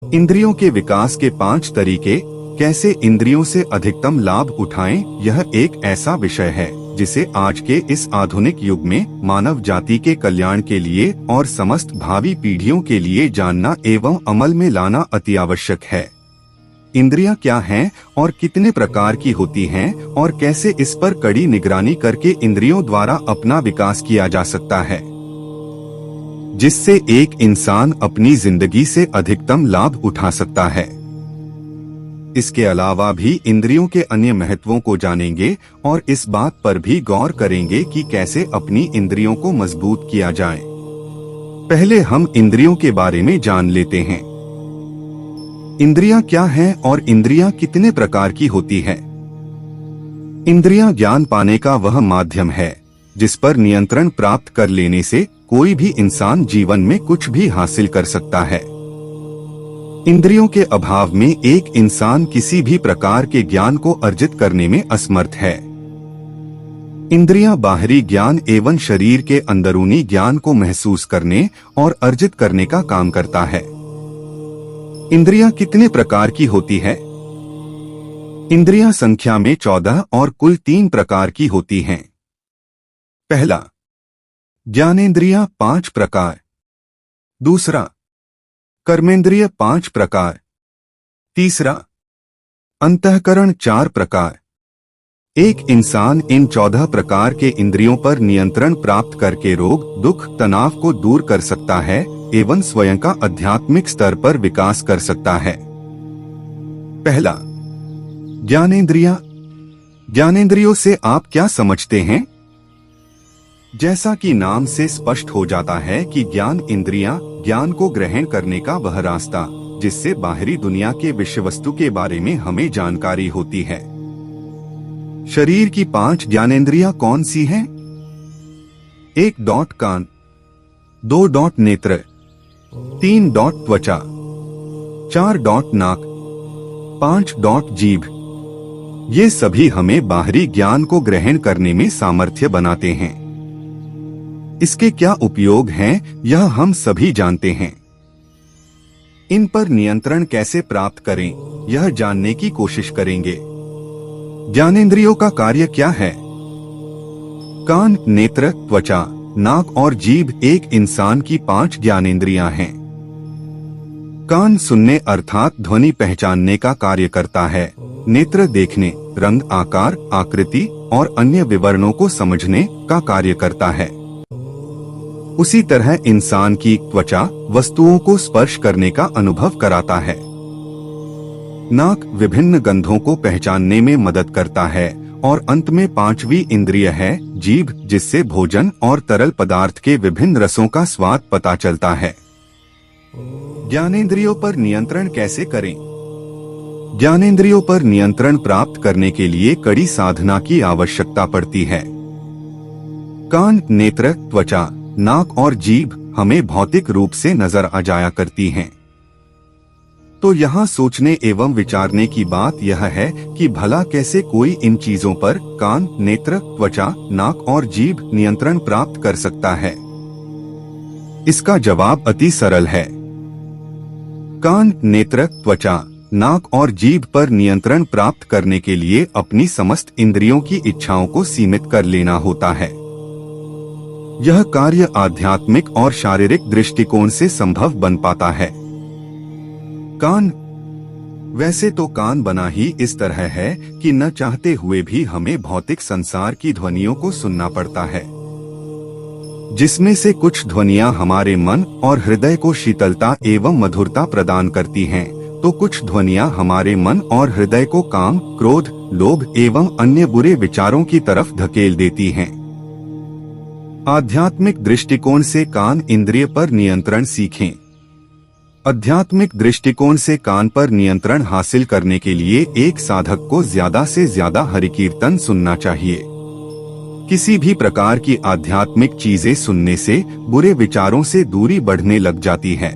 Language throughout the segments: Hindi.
इंद्रियों के विकास के 5 तरीके, कैसे इंद्रियों से अधिकतम लाभ उठाएं, यह एक ऐसा विषय है जिसे आज के इस आधुनिक युग में मानव जाति के कल्याण के लिए और समस्त भावी पीढ़ियों के लिए जानना एवं अमल में लाना अति आवश्यक है। इंद्रियां क्या हैं और कितने प्रकार की होती हैं और कैसे इस पर कड़ी निगरानी करके इंद्रियों द्वारा अपना विकास किया जा सकता है, जिससे एक इंसान अपनी जिंदगी से अधिकतम लाभ उठा सकता है। इसके अलावा भी इंद्रियों के अन्य महत्वों को जानेंगे और इस बात पर भी गौर करेंगे कि कैसे अपनी इंद्रियों को मजबूत किया जाए। पहले हम इंद्रियों के बारे में जान लेते हैं। इंद्रियां क्या हैं और इंद्रियां कितने प्रकार की होती है। इंद्रियां ज्ञान पाने का वह माध्यम है जिस पर नियंत्रण प्राप्त कर लेने से कोई भी इंसान जीवन में कुछ भी हासिल कर सकता है। इंद्रियों के अभाव में एक इंसान किसी भी प्रकार के ज्ञान को अर्जित करने में असमर्थ है। इंद्रियां बाहरी ज्ञान एवं शरीर के अंदरूनी ज्ञान को महसूस करने और अर्जित करने का काम करता है। इंद्रियां कितने प्रकार की होती है। इंद्रियां संख्या में 14 और कुल 3 प्रकार की होती हैं। पहला, ज्ञानेंद्रियां 5 प्रकार। दूसरा, कर्मेंद्रिय 5 प्रकार। तीसरा, अंतःकरण 4 प्रकार। एक इंसान इन 14 प्रकार के इंद्रियों पर नियंत्रण प्राप्त करके रोग, दुख, तनाव को दूर कर सकता है एवं स्वयं का आध्यात्मिक स्तर पर विकास कर सकता है। पहला, ज्ञानेंद्रियां। ज्ञानेंद्रियों से आप क्या समझते हैं। जैसा कि नाम से स्पष्ट हो जाता है कि ज्ञान इंद्रियां ज्ञान को ग्रहण करने का वह रास्ता जिससे बाहरी दुनिया के विषय वस्तु के बारे में हमें जानकारी होती है। शरीर की 5 ज्ञानेंद्रियां कौन सी हैं? 1 कान, 2 नेत्र, 3 त्वचा, 4 नाक, 5 जीभ। ये सभी हमें बाहरी ज्ञान को ग्रहण करने में सामर्थ्य बनाते हैं। इसके क्या उपयोग हैं, यह हम सभी जानते हैं। इन पर नियंत्रण कैसे प्राप्त करें, यह जानने की कोशिश करेंगे। ज्ञानेंद्रियों का कार्य क्या है। कान, नेत्र, त्वचा, नाक और जीभ एक इंसान की 5 ज्ञानेंद्रियां हैं। कान सुनने अर्थात ध्वनि पहचानने का कार्य करता है। नेत्र देखने, रंग, आकार, आकृति और अन्य विवरणों को समझने का कार्य करता है। उसी तरह इंसान की त्वचा वस्तुओं को स्पर्श करने का अनुभव कराता है। नाक विभिन्न गंधों को पहचानने में मदद करता है और अंत में 5वीं इंद्रिय है जीभ, जिससे भोजन और तरल पदार्थ के विभिन्न रसों का स्वाद पता चलता है। ज्ञानेंद्रियों पर नियंत्रण कैसे करें। ज्ञानेंद्रियों पर नियंत्रण प्राप्त करने के लिए कड़ी साधना की आवश्यकता पड़ती है। कान, नेत्र, त्वचा, नाक और जीभ हमें भौतिक रूप से नजर आ जाया करती हैं। तो यहाँ सोचने एवं विचारने की बात यह है कि भला कैसे कोई इन चीजों पर कान, नेत्र, त्वचा, नाक और जीभ नियंत्रण प्राप्त कर सकता है। इसका जवाब अति सरल है। कान, नेत्र, त्वचा, नाक और जीभ पर नियंत्रण प्राप्त करने के लिए अपनी समस्त इंद्रियों की इच्छाओं को सीमित कर लेना होता है। यह कार्य आध्यात्मिक और शारीरिक दृष्टिकोण से संभव बन पाता है। कान। वैसे तो कान बना ही इस तरह है कि न चाहते हुए भी हमें भौतिक संसार की ध्वनियों को सुनना पड़ता है, जिसमें से कुछ ध्वनियां हमारे मन और हृदय को शीतलता एवं मधुरता प्रदान करती हैं, तो कुछ ध्वनियां हमारे मन और हृदय को काम, क्रोध, लोभ एवं अन्य बुरे विचारों की तरफ धकेल देती हैं। आध्यात्मिक दृष्टिकोण से कान इंद्रिय पर नियंत्रण सीखें। आध्यात्मिक दृष्टिकोण से कान पर नियंत्रण हासिल करने के लिए एक साधक को ज्यादा से ज्यादा हरिकीर्तन सुनना चाहिए। किसी भी प्रकार की आध्यात्मिक चीजें सुनने से बुरे विचारों से दूरी बढ़ने लग जाती है।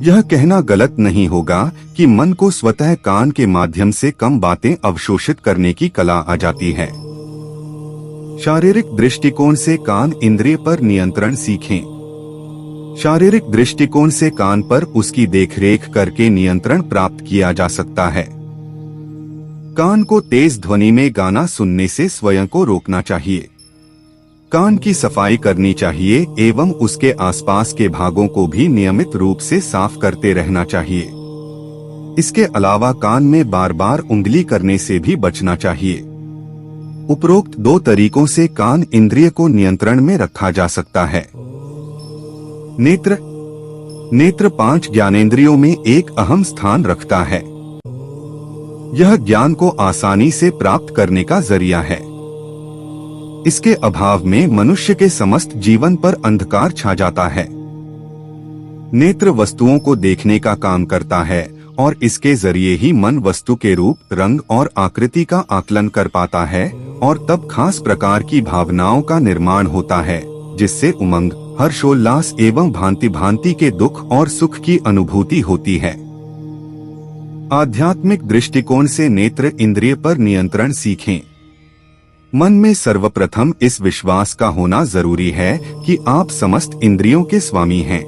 यह कहना गलत नहीं होगा कि मन को स्वतः कान के माध्यम से कम बातें अवशोषित करने की कला आ जाती है। शारीरिक दृष्टिकोण से कान इंद्रिय पर नियंत्रण सीखें। शारीरिक दृष्टिकोण से कान पर उसकी देखरेख करके नियंत्रण प्राप्त किया जा सकता है। कान को तेज ध्वनि में गाना सुनने से स्वयं को रोकना चाहिए। कान की सफाई करनी चाहिए एवं उसके आसपास के भागों को भी नियमित रूप से साफ करते रहना चाहिए। इसके अलावा कान में बार बार उंगली करने से भी बचना चाहिए। उपरोक्त 2 तरीकों से कान इंद्रिय को नियंत्रण में रखा जा सकता है। नेत्र 5 ज्ञानेंद्रियों में एक अहम स्थान रखता है। यह ज्ञान को आसानी से प्राप्त करने का जरिया है। इसके अभाव में मनुष्य के समस्त जीवन पर अंधकार छा जाता है। नेत्र वस्तुओं को देखने का काम करता है और इसके जरिए ही मन वस्तु के रूप, रंग और आकृति का आकलन कर पाता है और तब खास प्रकार की भावनाओं का निर्माण होता है, जिससे उमंग, हर्षोल्लास एवं भांति भांति के दुख और सुख की अनुभूति होती है। आध्यात्मिक दृष्टिकोण से नेत्र इंद्रिय पर नियंत्रण सीखें। मन में सर्वप्रथम इस विश्वास का होना जरूरी है कि आप समस्त इंद्रियों के स्वामी हैं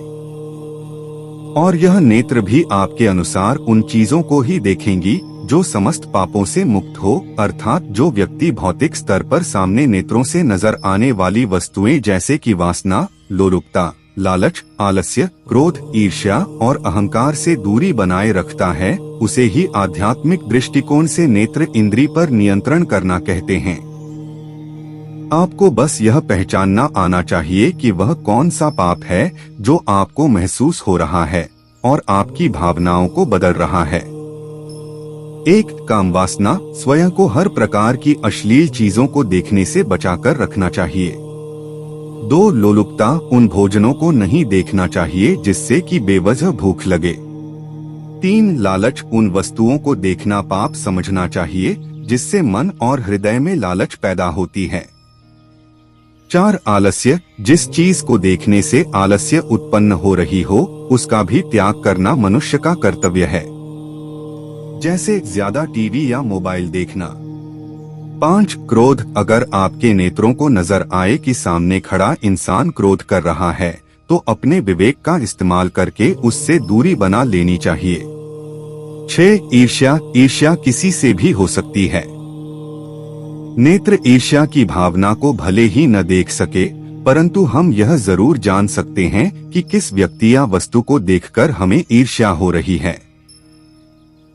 और यह नेत्र भी आपके अनुसार उन चीजों को ही देखेंगी जो समस्त पापों से मुक्त हो, अर्थात जो व्यक्ति भौतिक स्तर पर सामने नेत्रों से नजर आने वाली वस्तुएं जैसे कि वासना, लोलुपता, लालच, आलस्य, क्रोध, ईर्ष्या और अहंकार से दूरी बनाए रखता है, उसे ही आध्यात्मिक दृष्टिकोण से नेत्र इंद्रिय पर नियंत्रण करना कहते हैं। आपको बस यह पहचानना आना चाहिए कि वह कौन सा पाप है जो आपको महसूस हो रहा है और आपकी भावनाओं को बदल रहा है। 1. काम वासना, स्वयं को हर प्रकार की अश्लील चीजों को देखने से बचाकर रखना चाहिए। 2. लोलुपता, उन भोजनों को नहीं देखना चाहिए जिससे कि बेवजह भूख लगे। 3. लालच, उन वस्तुओं को देखना पाप समझना चाहिए जिससे मन और हृदय में लालच पैदा होती है। 4. आलस्य, जिस चीज को देखने से आलस्य उत्पन्न हो रही हो उसका भी त्याग करना मनुष्य का कर्तव्य है, जैसे ज्यादा टीवी या मोबाइल देखना। 5. क्रोध, अगर आपके नेत्रों को नजर आए कि सामने खड़ा इंसान क्रोध कर रहा है तो अपने विवेक का इस्तेमाल करके उससे दूरी बना लेनी चाहिए। 6. ईर्ष्या किसी से भी हो सकती है। नेत्र ईर्ष्या की भावना को भले ही न देख सके, परंतु हम यह जरूर जान सकते हैं कि किस व्यक्ति या वस्तु को देखकर हमें ईर्ष्या हो रही है।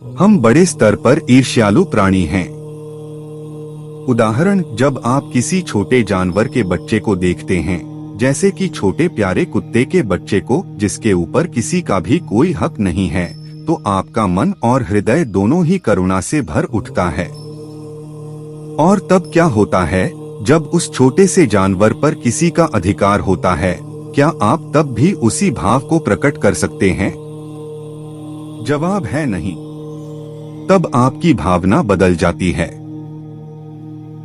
हम बड़े स्तर पर ईर्ष्यालु प्राणी हैं। उदाहरण, जब आप किसी छोटे जानवर के बच्चे को देखते हैं, जैसे कि छोटे प्यारे कुत्ते के बच्चे को जिसके ऊपर किसी का भी कोई हक नहीं है, तो आपका मन और हृदय दोनों ही करुणा से भर उठता है। और तब क्या होता है, जब उस छोटे से जानवर पर किसी का अधिकार होता है, क्या आप तब भी उसी भाव को प्रकट कर सकते हैं? जवाब है नहीं। तब आपकी भावना बदल जाती है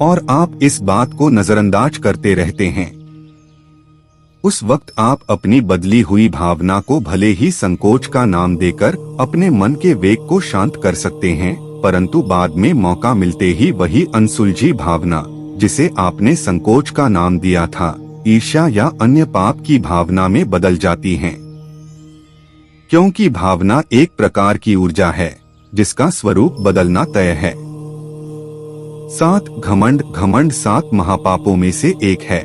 और आप इस बात को नजरअंदाज करते रहते हैं। उस वक्त आप अपनी बदली हुई भावना को भले ही संकोच का नाम देकर अपने मन के वेग को शांत कर सकते हैं, परंतु बाद में मौका मिलते ही वही अनसुलझी भावना, जिसे आपने संकोच का नाम दिया था, ईर्ष्या या अन्य पाप की भावना में बदल जाती हैं। क्योंकि भावना एक प्रकार की ऊर्जा है जिसका स्वरूप बदलना तय है। 7. घमंड 7 महापापों में से एक है।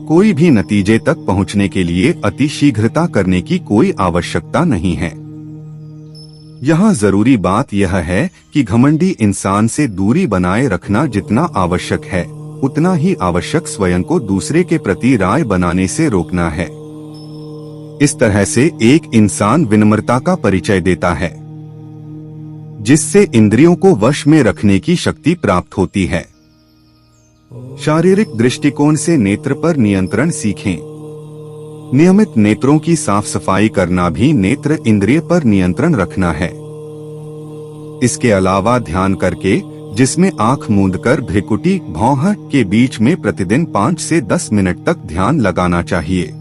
कोई भी नतीजे तक पहुंचने के लिए अति शीघ्रता करने की कोई आवश्यकता नहीं है। यहाँ जरूरी बात यह है कि घमंडी इंसान से दूरी बनाए रखना जितना आवश्यक है, उतना ही आवश्यक स्वयं को दूसरे के प्रति राय बनाने से रोकना है। इस तरह से एक इंसान विनम्रता का परिचय देता है, जिससे इंद्रियों को वश में रखने की शक्ति प्राप्त होती है। शारीरिक दृष्टिकोण से नेत्र पर नियंत्रण सीखें। नियमित नेत्रों की साफ सफाई करना भी नेत्र इंद्रिय पर नियंत्रण रखना है। इसके अलावा ध्यान करके, जिसमें आंख मूंदकर भ्रिकुटी भौं के बीच में प्रतिदिन 5 से 10 मिनट तक ध्यान लगाना चाहिए।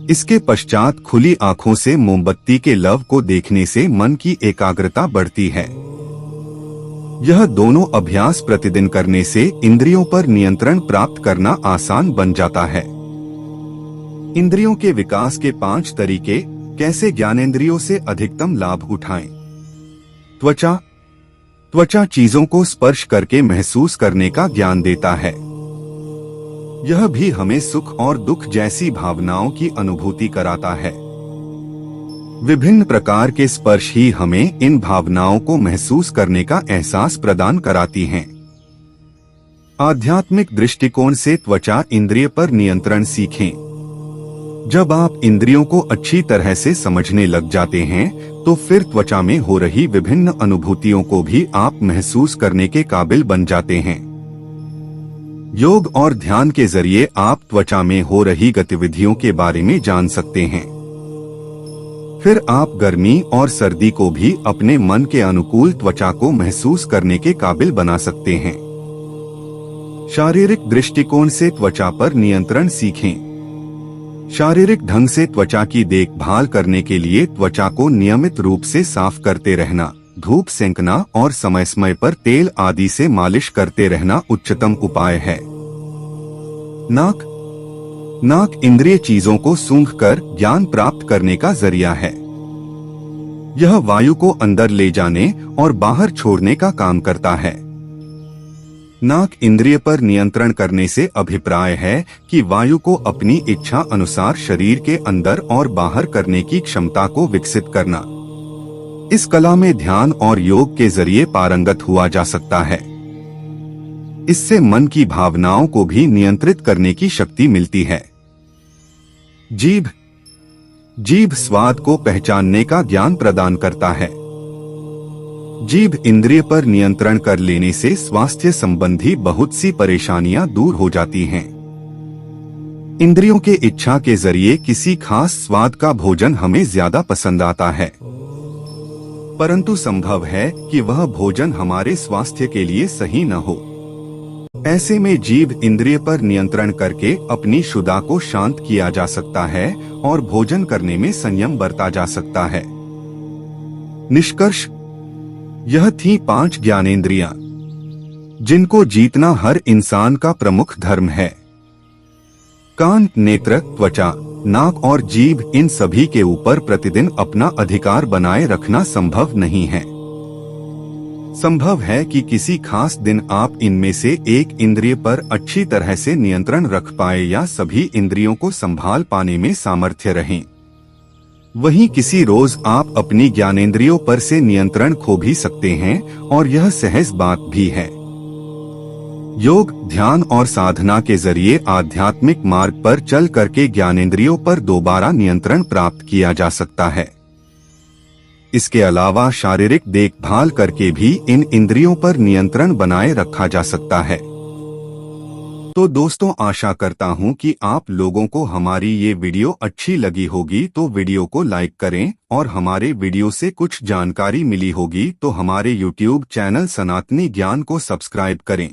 इसके पश्चात खुली आंखों से मोमबत्ती के लव को देखने से मन की एकाग्रता बढ़ती है। यह दोनों अभ्यास प्रतिदिन करने से इंद्रियों पर नियंत्रण प्राप्त करना आसान बन जाता है। इंद्रियों के विकास के 5 तरीके, कैसे ज्ञानेंद्रियों से अधिकतम लाभ उठाएं। त्वचा। त्वचा चीजों को स्पर्श करके महसूस करने का ज्ञान देता है। यह भी हमें सुख और दुख जैसी भावनाओं की अनुभूति कराता है। विभिन्न प्रकार के स्पर्श ही हमें इन भावनाओं को महसूस करने का एहसास प्रदान कराती हैं। आध्यात्मिक दृष्टिकोण से त्वचा इंद्रिय पर नियंत्रण सीखें। जब आप इंद्रियों को अच्छी तरह से समझने लग जाते हैं, तो फिर त्वचा में हो रही विभिन्न अनुभूतियों को भी आप महसूस करने के काबिल बन जाते हैं। योग और ध्यान के जरिए आप त्वचा में हो रही गतिविधियों के बारे में जान सकते हैं। फिर आप गर्मी और सर्दी को भी अपने मन के अनुकूल त्वचा को महसूस करने के काबिल बना सकते हैं। शारीरिक दृष्टिकोण से त्वचा पर नियंत्रण सीखें। शारीरिक ढंग से त्वचा की देखभाल करने के लिए त्वचा को नियमित रूप से साफ करते रहना, धूप सेंकना और समय समय पर तेल आदि से मालिश करते रहना उच्चतम उपाय है। नाक। नाक इंद्रिय चीजों को सूंघकर ज्ञान प्राप्त करने का जरिया है। यह वायु को अंदर ले जाने और बाहर छोड़ने का काम करता है। नाक इंद्रिय पर नियंत्रण करने से अभिप्राय है कि वायु को अपनी इच्छा अनुसार शरीर के अंदर और बाहर करने की क्षमता को विकसित करना। इस कला में ध्यान और योग के जरिए पारंगत हुआ जा सकता है। इससे मन की भावनाओं को भी नियंत्रित करने की शक्ति मिलती है। जीभ। जीभ स्वाद को पहचानने का ज्ञान प्रदान करता है। जीभ इंद्रिय पर नियंत्रण कर लेने से स्वास्थ्य संबंधी बहुत सी परेशानियां दूर हो जाती हैं। इंद्रियों के इच्छा के जरिए किसी खास स्वाद का भोजन हमें ज्यादा पसंद आता है, परंतु संभव है कि वह भोजन हमारे स्वास्थ्य के लिए सही न हो। ऐसे में जीभ इंद्रिय पर नियंत्रण करके अपनी क्षुधा को शांत किया जा सकता है और भोजन करने में संयम बरता जा सकता है। निष्कर्ष। यह थी 5 ज्ञानेंद्रियां, जिनको जीतना हर इंसान का प्रमुख धर्म है। कान, नेत्र, त्वचा, नाक और जीभ, इन सभी के ऊपर प्रतिदिन अपना अधिकार बनाए रखना संभव नहीं है। संभव है कि किसी खास दिन आप इनमें से एक इंद्रिय पर अच्छी तरह से नियंत्रण रख पाए या सभी इंद्रियों को संभाल पाने में सामर्थ्य रहें। वहीं किसी रोज आप अपनी ज्ञानेंद्रियों पर से नियंत्रण खो भी सकते हैं, और यह सहज बात भी है। योग, ध्यान और साधना के जरिए आध्यात्मिक मार्ग पर चल करके ज्ञानेंद्रियों पर दोबारा नियंत्रण प्राप्त किया जा सकता है। इसके अलावा शारीरिक देखभाल करके भी इन इंद्रियों पर नियंत्रण बनाए रखा जा सकता है। तो दोस्तों, आशा करता हूं कि आप लोगों को हमारी ये वीडियो अच्छी लगी होगी, तो वीडियो को लाइक करें, और हमारे वीडियो से कुछ जानकारी मिली होगी तो हमारे YouTube चैनल सनातनी ज्ञान को सब्सक्राइब करें।